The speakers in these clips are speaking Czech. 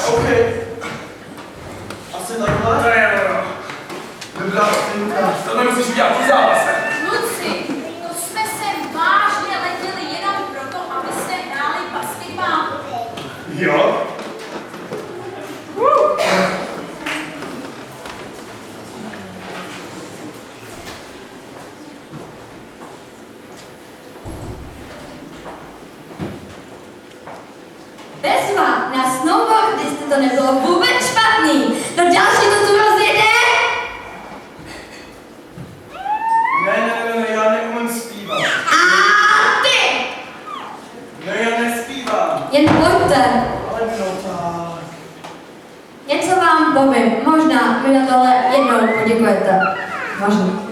OK. Asi takhle? To je ono. Dobrá, Stinka. To nemusíš udělat po zápase. Kluci, to jsme se vážně letěli jenom proto, abyste hráli basketbal. Jo? Bezva, na snowboardy jste to nebylo vůbec špatný. No další to tu rozjede? Ne, já neumím zpívat. A ty! Ne, já nespívám. Jen pojďte. Ale no tak. Něco vám povím. Možná mi na tohle jednou poděkujete. Možná.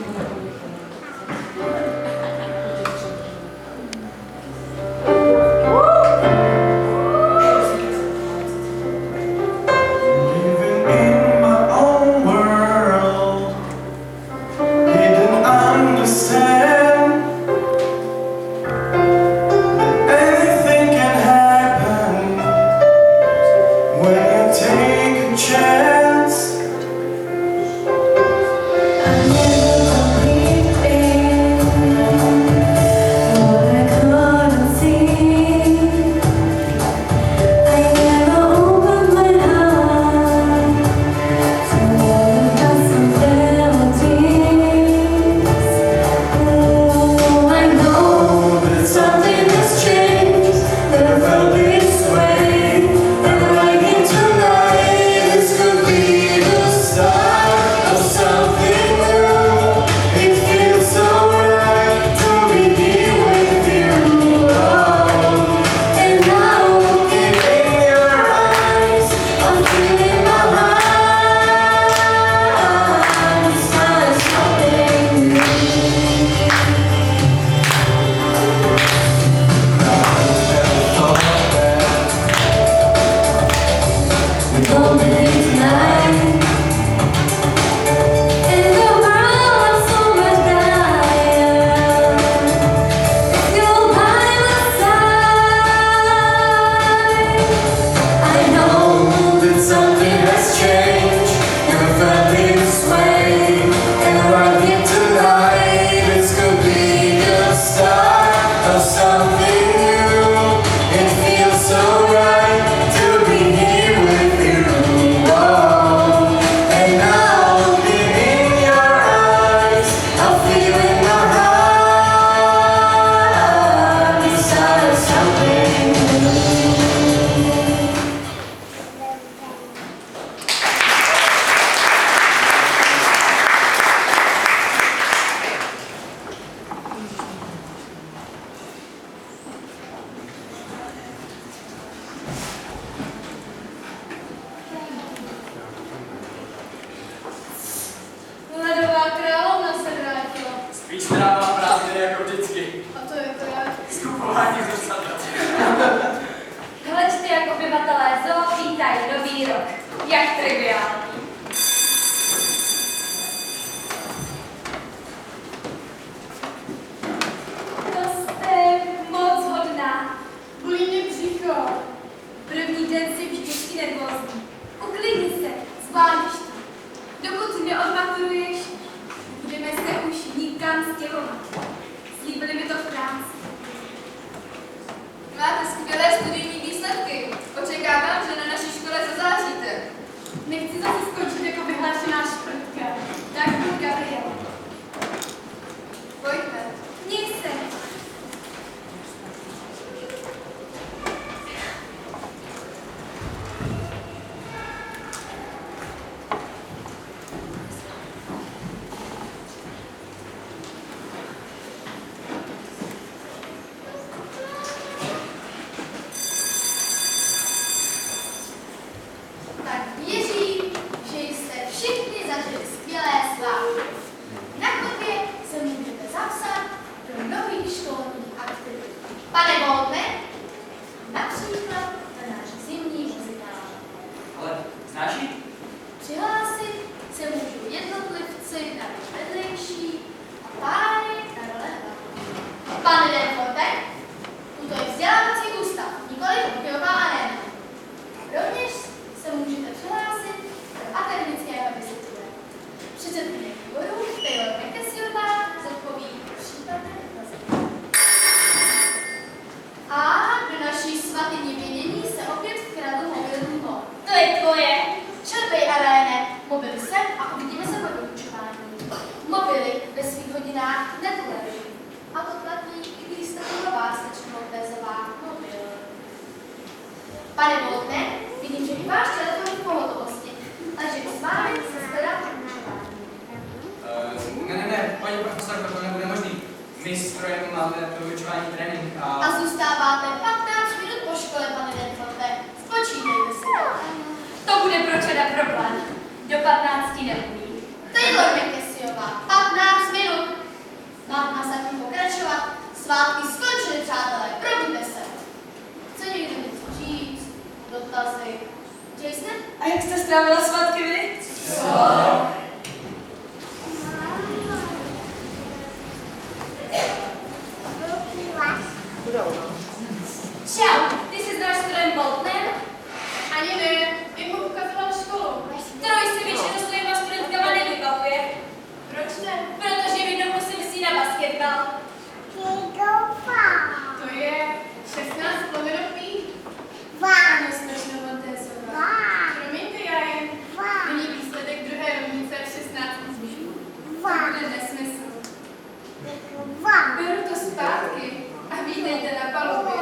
Living in my own world. Didn't understand that anything can happen when you take a chance. Ledová královna se vrátila. Spíš teda má prázdniny jako vždycky. A to je to jak? Skupování zrcadla. Hlečty jak obyvatelé zoo vítají nový rok. Jak triviální. To jste moc hodná. Bolí mě břicho. První den si vždycky nervózní. Uklidni se, zvládneš to. Dokud neodmaturuješ, budeme se už nikam stěhovat. Slíbili mi to v práci. Máte skvělé studijní výsledky. Očekávám, že na naší škole zazáříte. Nechci zase skončit jako vyhlášená šprtka. Tak budu Gabriel. Pojďme. Měj se. Tak věřím, že jste všichni zažili skvělé svátky. Na kopě se můžete zapsat do nových školních aktivit. Pane Goldne, například na náš zimní muzikál. Ale znáš ji? Přihlásit se můžou jednotlivci na roli vedlejší a páry na role hlavní. Pane Denforte, tuto je vzdělávací ústav, nikoli hokejová aréna. Rovněž se Pane Boltne, vidím, že i váš telefon je v pohotovosti, takže s vámi se shledat nemůžu. Ne, paní profesorko, to nebude možný. My s Trojem máme vyučování trénink A zůstáváte 15 minut po škole, pane Denforte. Spočítejte si. To bude pro Čeda problém. Do 15 neumí. Taylor McKessiová, 15 minut. Mám se tím pokračovat. Svátky skončily, přátelé, probuďte se. Chce někdo něco říct? Dotazy? Jason? A jak jste strávila svátky vy? Čau, ty jsi znáš s Trojem Boltnem? Ani ne, jim ho ukázala školu. Troj si většinou s tvojima studentkama nevybavuje. Proč ne? Protože v jednou se myslí na basketbal. To je 16 pomerový. Ano, strašně Montezová. Promiňte, já jen. Není výsledek druhé rovnice 16 zvyšů. To bude nesmysl. Beru to zpátky a vítejte na palubě.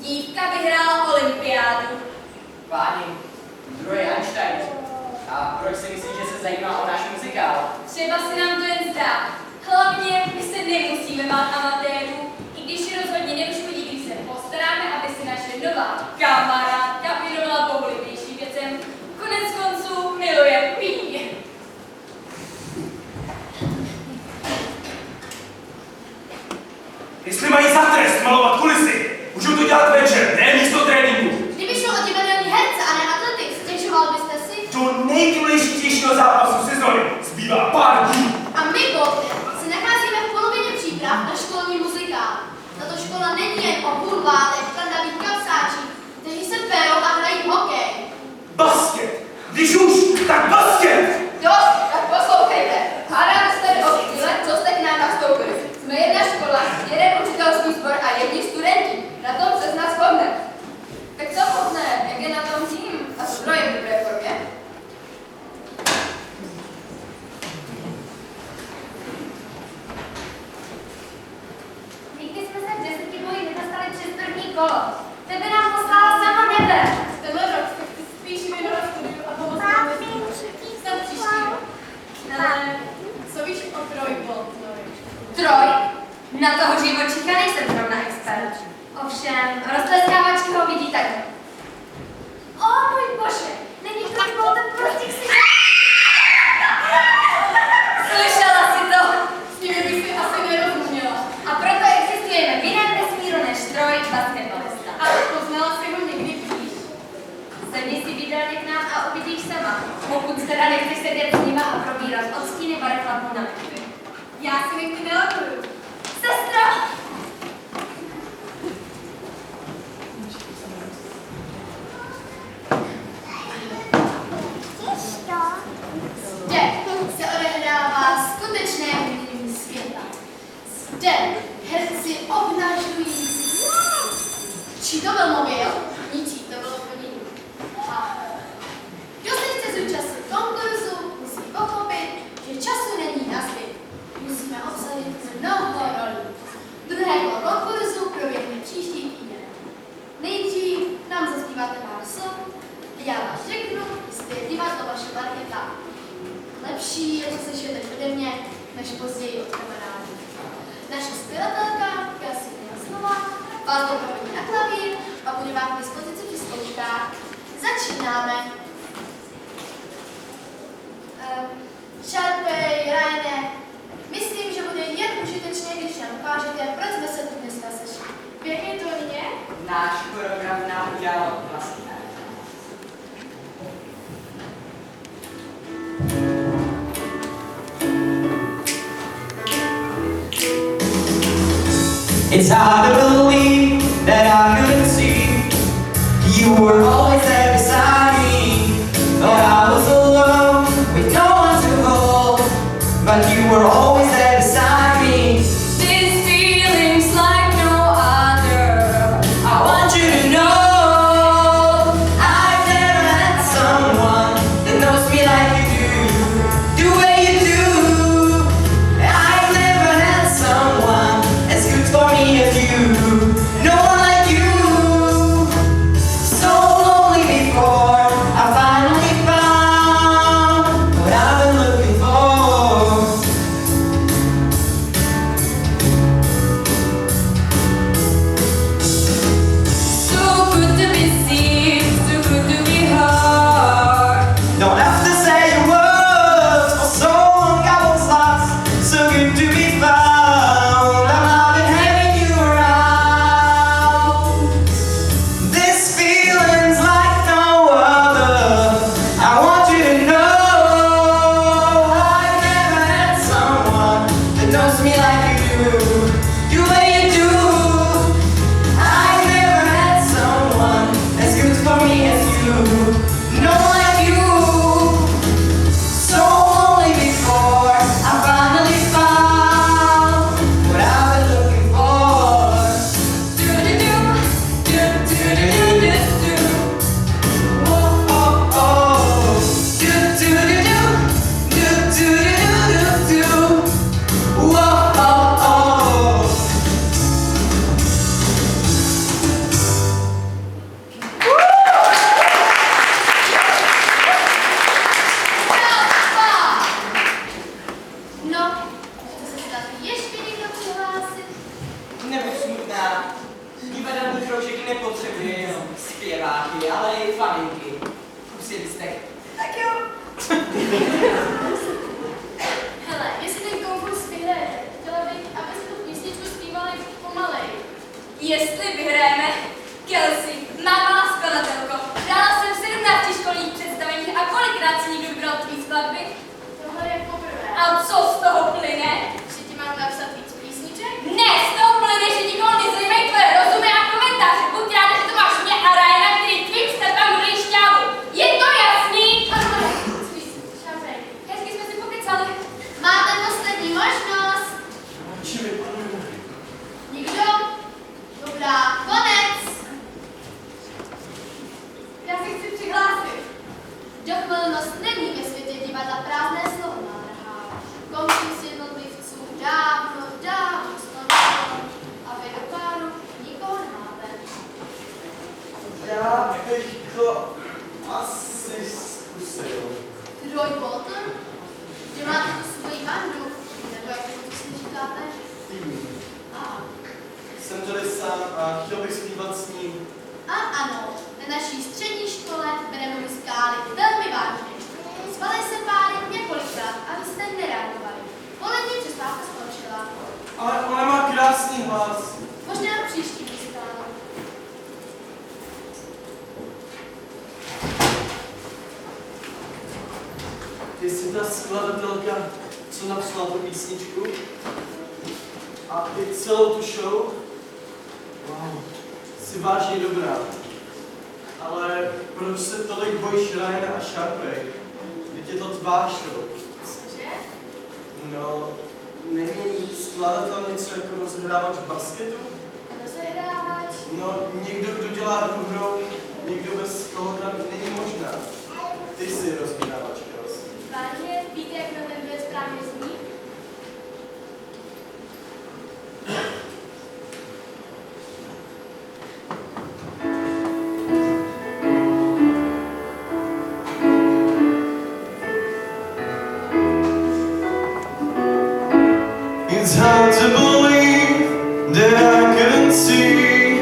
Dívka vyhrála olympiádu. Páni, druhý Einstein. A proč si myslíš, že se zajímá o náš muzikál? Třeba se nám to jen zdá. Hlavně my se nemusíme bát amatérů, i když rozhodně neuškodí, když se postaráme, aby si naše nová kamarádka věnovala bohulibějším věcem. Konec konců miluje pí. Jestli mají za trest malovat kulisy, můžou to dělat večer, ne místo tréninku. Kdyby šlo o divadelní herce a ne atletik, stěžoval byste si? Do nejdůležitějšího zápasu sezóny zbývá pár dní. A my, Boltne, se nacházíme v polovině příprav na školní muzikál. Tato škola není jen o bulvárech, kladavých kapsáčích, kteří se perou a hrají hokej. Basket! Když už, tak basket! Dost, tak poslouchejte. Hádáme se tady o chvíle, co jste k nám nastoupili. Jsme jedna škola, jeden učitelský sbor a jedni studenti. Na tom se z nás shodne. Tak co, Boltne, jak je na tom tým? A co Troje v dobré formě? Nikdy jsme se v 10 bojích nedostali přes první kolo. Tebe nám poslala sama nebe. Tenhle rok jste spíš věnovat studiu a pomoct nám snad příští rok. Ale Co víš o Troji, Boltnovi? Troj? Na toho živočicha nejsem zrovna expert. Ovšem, roztleskávačky ho vidí takhle. O můj bože, není to ten prostě si... Slyšela si to? S nimi bych si asi nerozuměla. A proto existujeme v jiném vesmíru než Troj basketbalista. Ale poznala si ho někdy blíž? Sedni si výdelně k nám a uvidíš sama. Pokud teda nechceš sedět s nima a probírat odstíny barev chlapů na mrtvy. Já si nechci nelakuju. Sestro! Zde se odehrává skutečné umění světa. Zde herci obnažují... Čí to byl mobil? Ničí, to bylo plnění. A kdo se chce zúčastnit konkurzu, musí pochopit, že času není na zbyt. Musíme obsadit mnoho rolí. Druhé kolo konkurzu proběhne příští týden. Nejdřív nám zaspíváte pár slov, já vás řeknu, zpěvnívat o vaše parketách. Lepší je to slyšet ode mě, než později od kamarádů. Naše zpěvatelka, Kasimira Slova, vás doprovodí na klavír a bude vám k dispozici při zkouškách. Začínáme. Sharpey, Ryane, myslím, že bude jen užitečné, když nám ukážete, proč jsme se tu dneska sešli. Pěkně to mě? Náš program nám udělal vlastně. It's hard to believe that I couldn't see you were always there beside me. Thought I was alone with no one to hold, but you were always there beside me. This feeling's like no other. I want you to know I've never met someone that knows me like you do, the way you do. Hele, jestli ten konkurs vyhrajete, chtěla bych, abyste tu písničku zpívali pomalej. Jestli vyhrajeme, Kelsey, má malá skladatelko. Hrála jsem v 17 školních představeních a kolikrát si někdo vybral tvý skladby? Tohle je poprvé. A co z toho plyne? Že ti mám napsat víc písniček? Ne, z toho plyne, že nikoho nezajímají tvoje rozumy a komentáře. Buď ráda, že to máš mě a Ryana, který tvým skladbám budou šťávu. Je to jasný? Šafej. Hezky jsme si pokecali. Máte poslední možnost. Či vypadnu. Nikdo? Dobrá, konec. Já se chci přihlásit. Dochvilnost není ve světě divadla prázdné slovo nádrhá. Konkurs jednotlivců dávno, dávno skončil a vy do páru nikoho nemáte. Já bych to asi zkusil. Roy Bolton? Že máte tu svoji bandu? Nebo jak to si říkáte? Tým. A. Jsem tady sám a chtěl bych zpívat s ním. A ano, na naší střední škole bereme muzikály velmi vážně. Zvali se páry několikrát a vy jste nereagovali. Polední přestávka skončila. Ale ona má krásný hlas. Možná příští muzikálu. Ty jsi ta skladatelka, co napsala tu písničku? A i celou tu show? Wow, jsi vážně dobrá. Ale proč se tolik bojíš Ryana a Sharpay? Teď je to tvá show. Cože? No, není skladatel něco jako rozhrávač basketu? Rozehrávač? No, někdo, kdo dělá hrou, někdo bez koho tam není možná. Ty jsi rozhrávač, Kelsey. Vážně? Víte, jak na ten věc správně zní? It's hard to believe that I couldn't see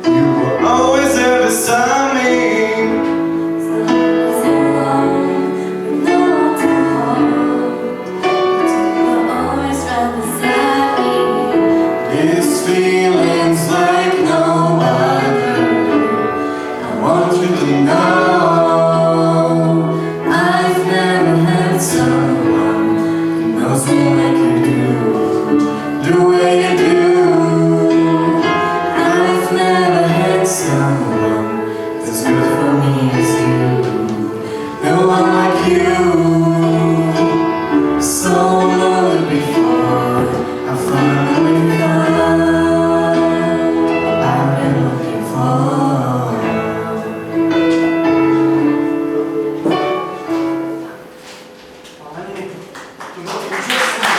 you were always there beside me. These feelings like no other. I want you to know I've never had someone who knows me like you do, the way you do. I've never had someone that's good for me as you, no one like you. So long before I finally found what I've been looking for. Páni, to bylo úžasné.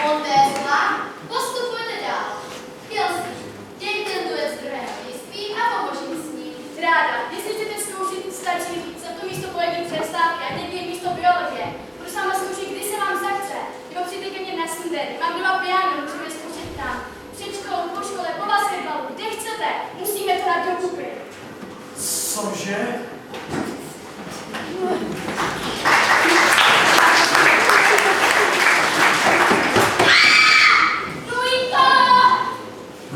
Montezla, postupujte dál. Kelsey, dějte duet z druhého dějství a pomožím s ním. Ráda, jestli chcete zkoušet, stačí za to místo polední přestávky a někdy místo biologie. Budu sama zkoušet, kdy se vám zachce. Nebo přijďte ke mně na snídani. Mám doma piano, můžeme zkoušet tam. Před školou, po škole, po basketbalu, kde chcete. Musíme to dát dokupy. Cože?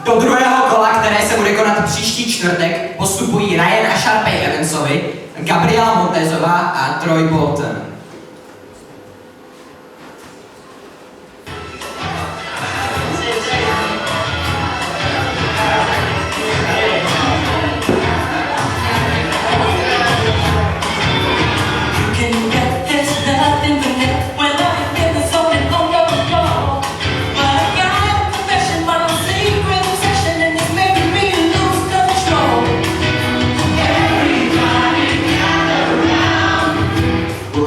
Do druhého kola, které se bude konat příští čtvrtek, postupují Ryan a Sharpay Evansovi, Gabriela Montezová a Troy Bolton. We'll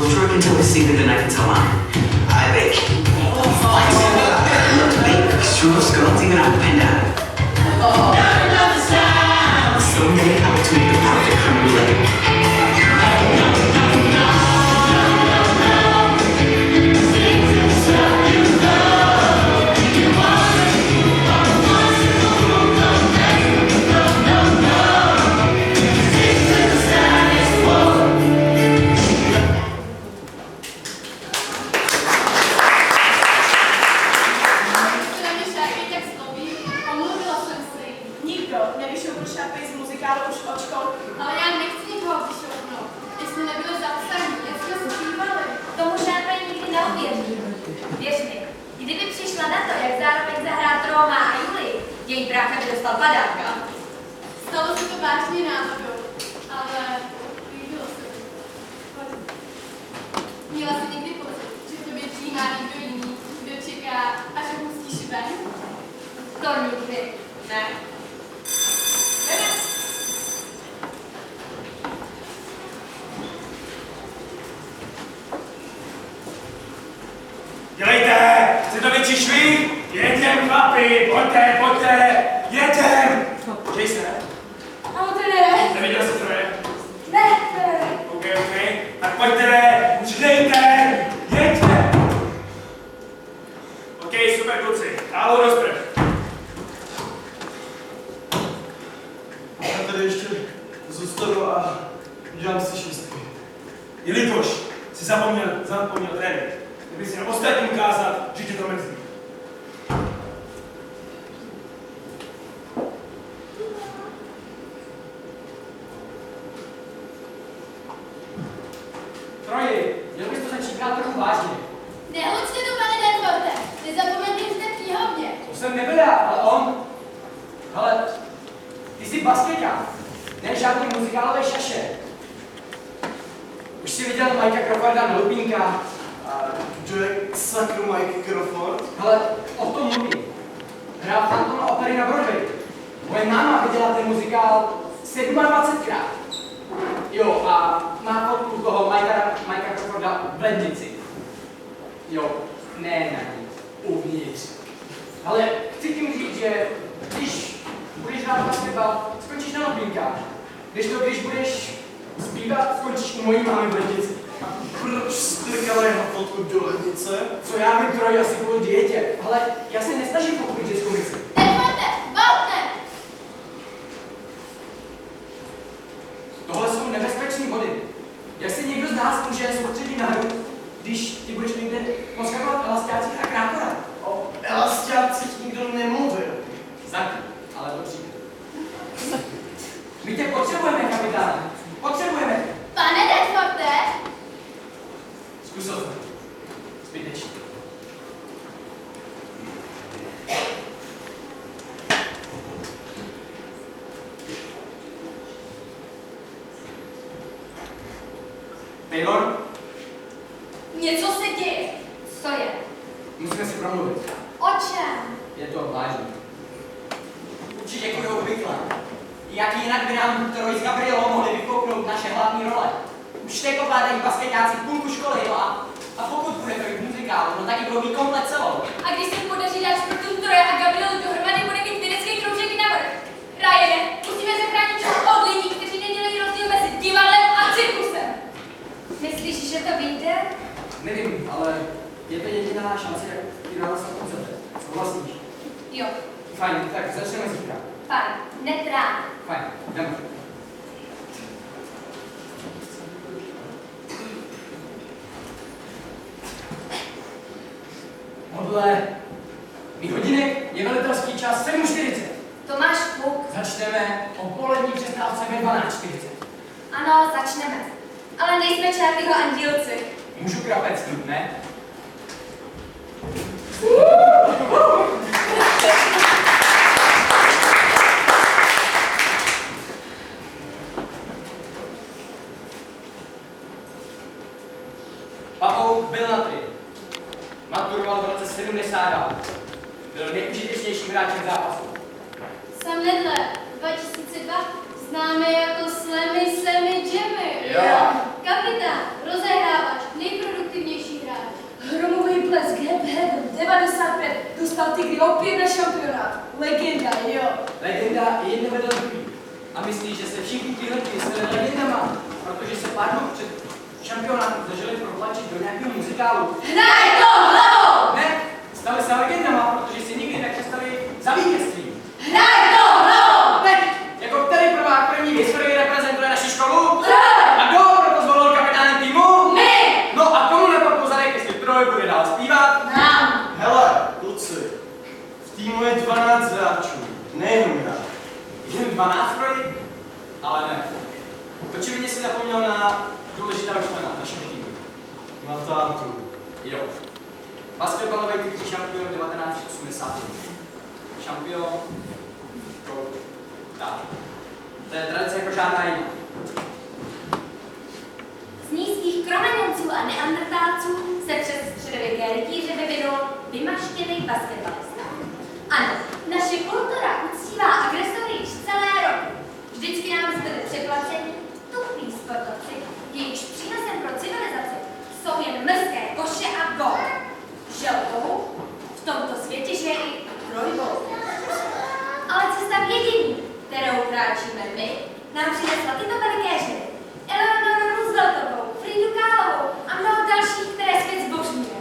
muzikálu už od škol, ale já nechci nikoho vyšoupnout. My jsme nebyli zapsaní, jak jsme zpívali. Tomu žádný nikdy neuvěří. Věř mi, kdyby přišla na to, jak zároveň zahrát Róma a Julii, její brácha by dostal padáka. Stalo se to vážně náhodou, ale líbilo se mi. Měla jsi někdy pocit, že tobě přijímá někdo jiný, kdo čeká, až ho pustíš ven? To nikdy. Ne. Dělejte! Chce to větší švih? Jedem, chlapi! Pojďte, pojďte! Jedem! Jason, Ahoj, trenére. neviděl jsi to, ne? Ne, trenére. OK. Tak pojďte, přidejte! Jeďte! OK, super kluci. Álo, rozprv. Já tady ještě zůstanu a udělám si šestky. Jelikož jsi zapomněl trénink, kdyby si na ostatním ukázat, že tě to mrzí. Troji, měl bys to začít brát trochu vážně. Nehoďte to, pane Denforte, nezapomeňte, že jste v knihovně. To jsem nebyl já, ale on. Hele, ty jsi baskeťák, ne žádný muzikálový šaše. Už jsi viděl Mikea Crawforda na Lupínka? A kdo je k sakru Mike Crawford? Hele, o tom mluvím. Hrál Phantom opery na Broadway. Moje máma viděla ten muzikál 27krát. Jo, a má fotku toho Mikea Crawforda v lednici. Jo, ne na ní, uvnitř. Ale chci tím říct, že když budeš hrát basketbal, skončíš na Lupínkách. Když budeš zpívat, skončíš u mojí mámy v lednici. Proč strkala jeho fotku do lednice? Co já vím, Troji, asi kvůli dietě, ale já se nesnažím pochopit dětskou mysli. Denforte, Bautne! Tohle jsou nebezpečné body. Jak se někdo z nás může soustředit na hru, když ty budeš někde poskakovat elastácích a krákora? O elastácích nikdo nemluvil. Zatím, ale to přijde. My tě potřebujeme, kapitáne. Potřebujeme. Pane Denforte! Zkusil jsem. Zbytečně. Taylor, Něco se děje. Co je? musíme si promluvit. O čem? Je to vážné. Určitě jako obvykle. Jak jinak by nám Troy s Gabrielou mohli vykouknout naše hlavní role? Už teď ovládají basketáci půlku školy, no a pokud bude to i v muzikálu, no tak ji budou mít komplet celou. A když se podaří dát sportu Troje a Gabrielu dohromady, bude mít vědecký kroužek navrch. Ryane, musíme zachránit školu od lidí, kteří nedělají rozdíl mezi divadlem a cirkusem. Myslíš, že to vyjde? Nevím, ale je to jediná šance, jak ty nás na koncerte. Souhlasíš? Jo, Fajn, tak začneme zítra. fajn, netrám. Fajn, jdeme. Podle mých hodinek je velitelský čas 7:40. To máš kluk. Začneme o polední přestávce ve 12:40. Ano, začneme. Ale nejsme Charlieho andílci. Můžu krapec jít, ne? Pavel byl na 3. Maturoval v roce 72. Byl nejužitečnějším hráčem zápasu. Sam Nedle, 2002, známe jako Slammy Jimmy. Jo. Kapitán, rozehrávač, nejproduktivnější hráč. Hromový blesk Heaven 95 dostal Tigry opět na šampionát. Legenda, jo. Legenda je jedna vedle druhý. A myslí, že se všichni tihle stali legendama, protože se pár dnů před šampionátem zažili protlačit do nějakého muzikálu. Hraj to hlavou! Ne, stali se legendama, protože si nikdy nepřestali za vítězství. Hraj to hlavou! Teď, jako který prvák první v historii reprezentuje naši školu? A kdo proto zvolil kapitánem týmu? My! No a komu nepadl zadek, jestli Troy bude dál zpívat? Nám! Hele, kluci, v týmu je 12 hráčů, nejenom já. Jen 12 Troy? Ale ne. Očividně si zapomněl na důležitého člena našeho týmu. Na tátu. Jo. Basketbalový titul šampion 1980. Šampion. Tak. To je tradice jako žádná jiná. Z nízkých kromeňovců a neandertálců se přes středověké rytíře vyvinul vymaštěný basketbalista. Ano, naše kultura uctívá agresory již celé roky. Vždycky nám zbyli přeplacení tupí sportovci, jejichž přínosem pro civilizaci jsou jen mrzké koše a gól. Želkou v tomto světě žije i trojbol. Ale cesta v jediný, kterou kráčíme my, nám přinesla tyto veliké ženy. Eleonoru Rooseveltovou, Fridu Kahlovou a mnoho dalších, které svět zbožňuje.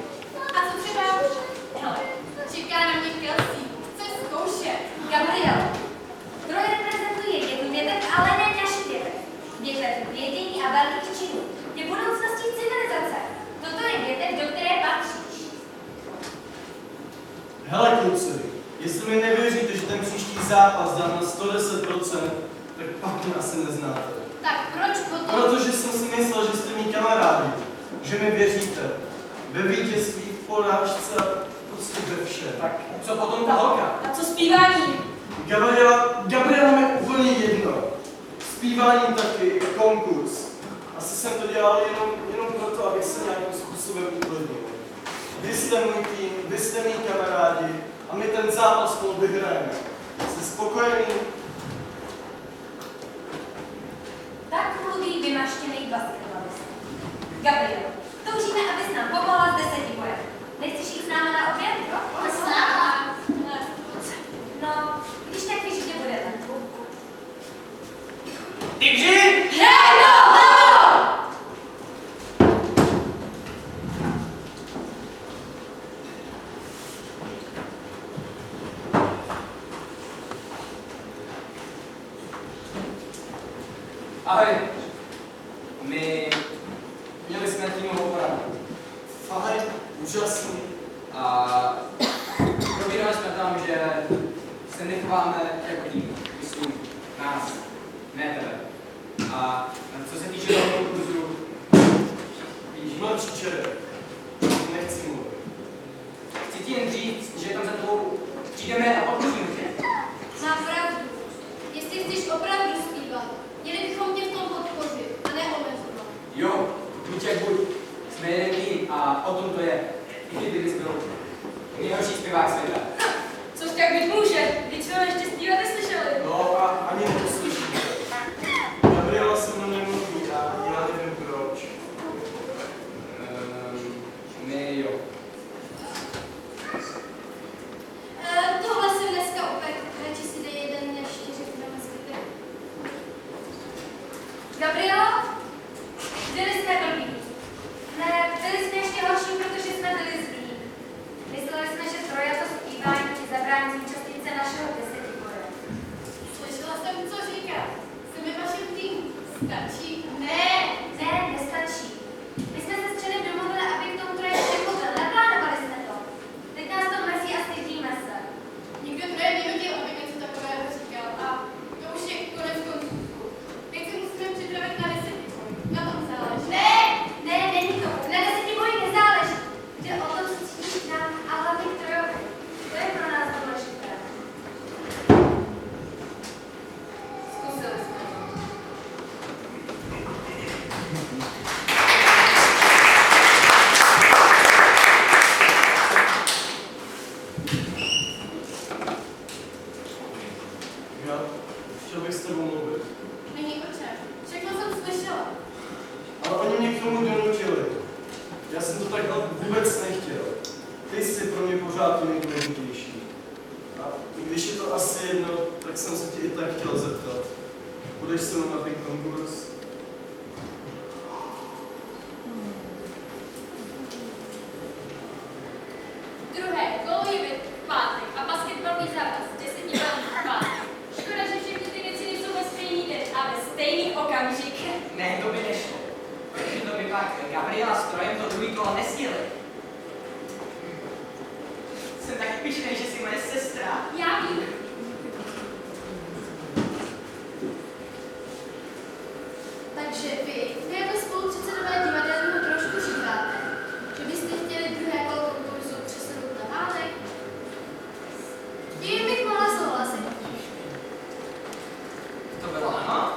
A co třeba? Hele, Čeká na mě Kelsey. Chce zkoušet. Gabriel, troje reprezentují jednu větev, ale ne naši větev. Větev vědění a velkých činů je budoucností civilizace. Toto je větev, do které patříš. Hele kluci, jestli mi nevěříte, že ten příští zápas dá na 110%, tak pak mě asi neznáte. Tak proč potom? Protože jsem si myslel, že jste mý kamarádi, že mi věříte. Ve vítězství, v porážce a prostě ve vše. Tak co potom ta holka? A co zpívání? Gabriela mi úplně jedno. Zpívání taky, konkurs. Asi jsem to dělal jenom proto, abych se nějakým způsobem uklidnil. Vy jste můj tým, vy jste mý kamarádi a my ten zápas spolu vyhrajeme. Jste spokojení? Tak mluví vymaštěný basketbalista. Gabriel, toužíme, abys nám pomohla s 10 bojem. Nechceš jít s náma na oběd, jo? S náma. No, když tak víš, kde budeme. Tygři! Ahoj. My měli jsme týmovou poradu. Fajn, úžasný. A probírali jsme tam, že se nechováme jako tým. Myslím, nás, ne tebe. A co se týče toho kurzu, víš, Mlčče, nechci mluvit. chci ti jen říct, že tam za tebou přijdeme a podpoříme tě. Má pravdu. Jestli chceš opravdu zpívat, měli bychom tě v tom podpořit a neomezovat. Jo, buď jak buď. Jsme jeden tým a o tom to je. I ty bys byl nejhorší zpěvák světa. Což tak být může, když jsme ještě zpívat neslyšeli. No a ani neposlyšíte. Gabriela se mnou nemluví a já nevím proč. My jo. Tohle jsem dneska opět. Radši si dej jeden než 4 zbytek. Gabrielo, byli jsme blbí. Ne, byli jsme ještě horší, protože jsme byli zlí. Mysleli jsme, že troja to zpívání ti zabrání zúčastnit se našeho 10 boje. Slyšela jsem, co říká. Jsem ve vašem týmu. Stačí? Ne, nestačí. My jsme se s Čenem domluvili, aby k tomu troje přechodil. Naplánovali jsme to. Teď nás to mrzí a stydíme se. Nikdo troje neviděl, aby něco takového říkal. A to už je konec konců. Teď se musíme připravit na 10 boj. Na tom záleží. Ne, není to. Na 10 boji nezáleží. Jde o to, co cítíš k nám a hlavně k trojovi. To je pro nás důležité. Zkusili jsme. Já chtěl bych s tebou mluvit. Není o čem. Všechno jsem slyšela. Ale oni mě k tomu donutili. Já jsem to takhle vůbec nechtěl. Ty jsi pro mě pořád to nejdůležitější. A když je to asi jedno, tak jsem se tě i tak chtěl zeptat. Budeš se mnou na ten konkurs? Druhé kolo je v pátek a basketbalový zápas 10 balů v pátek. Škoda, že všechny ty věci nejsou ve stejný den a ve stejný okamžik. Ne, to by nešlo. Protože to by pak Gabriela s Trojem to druhý kolo nestihli. Jsem taky pyšnej, že jsi moje sestra. Já vím. Takže vy jako spolupředsedové divadelního trošku říkáte, že byste chtěli druhé kolo konkurzu přesunout na pátek? Tím bych mohla souhlasit. To bylo ano?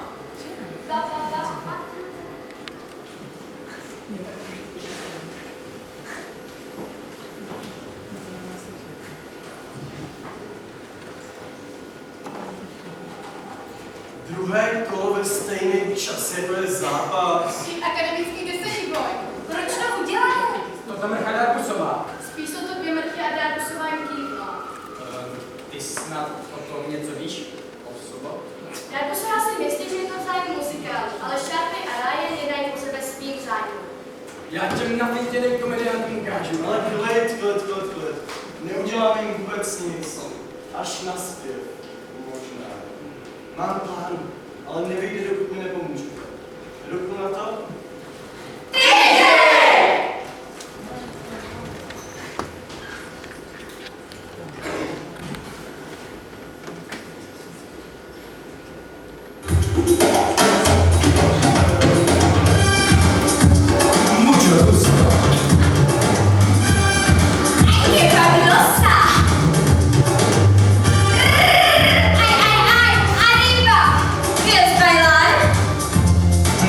Druhé kolo ve stejný čas, jako je zápas. Akademický desetiboj. Proč to udělal? To tam Mrcha Darbusová. Spíš jsou to dvě mrchy a Darbusová jim kývla. Ty snad o tom něco víš? Osoba? Darbusová si myslí, že je to vzájemný muzikál, ale Sharpay a Ryan nedají po sebe svým zájmu. Já těm nafintěným komediantům ukážu. Ale klid. Neuděláme jim vůbec nic. Až na zpěv. Možná. Mám plán, ale nevyjde, dokud mi nepomůžete. Ruku na to?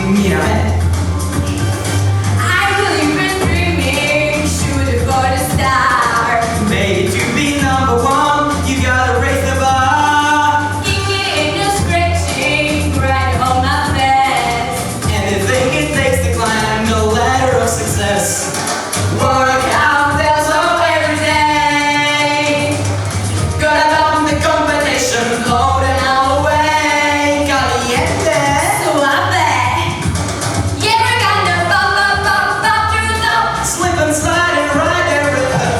Mírame. Baby, to be number one, you gotta raise the bar. Anything it takes to climb the ladder of success. Work out, there's hope every day. Gotta down the competition, load it all away. Caliente. Slip and slide and ride that rhythm.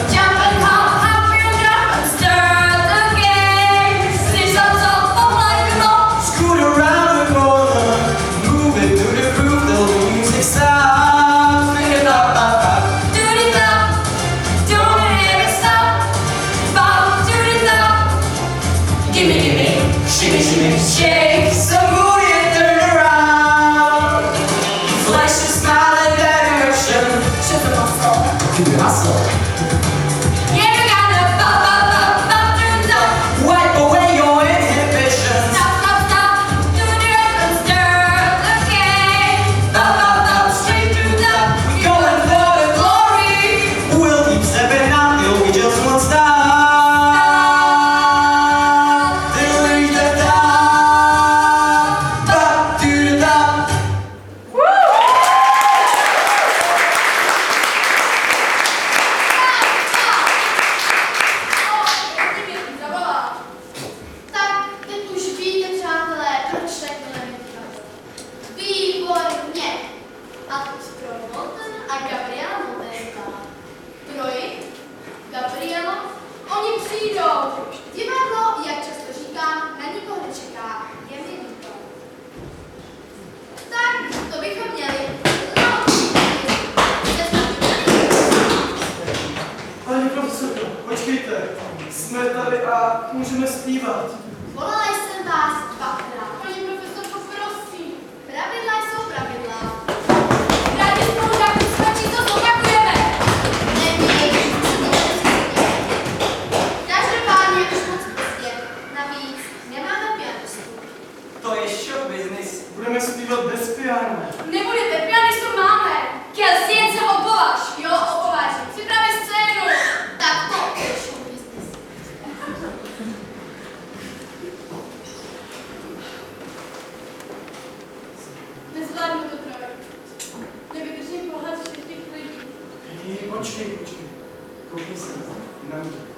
Scoot around the corner, move it to the groove till the music stops. Bring it up, up, up. Gimme, shimmy, shake some booty and turn around. Flash a smile in that direction. Do the hustle. Wipe away your inhibitions. Up, straight to the top. We going for the glory. We'll keep stepping out till we just won't stop. Till we reach the top. Up to the top. Tak, teď už víte, přátelé, proč takhle nevychází. Výborně! A teď pro Bolton a Gabriela Montenka. Troji, Gabriela, oni přijdou. Divadlo, jak často říkám, na nikoho nečeká. Je mi líto. Tak, to bychom měli. No, jste snad Pani profesorko, počkejte. Jsme tady a můžeme zpívat. Volala jsem vás dvakrát. Paní profesorko, prosím. Pravidla jsou pravidla. Rádi spolužáky stačí, to zopakujeme. Nevědět, každopádně už moc pozdě. Navíc nemáme pianistu. To je show business. Budeme zpívat bez piana. Nebudete, pianistu máme. Kel, sjen se obováš. Jo, opovážím. Připravi scénu. Tak to je show business. Nezvládnu to troje. Nevydržím pohled všech těch lidí. Počkej. Koukni se na mě.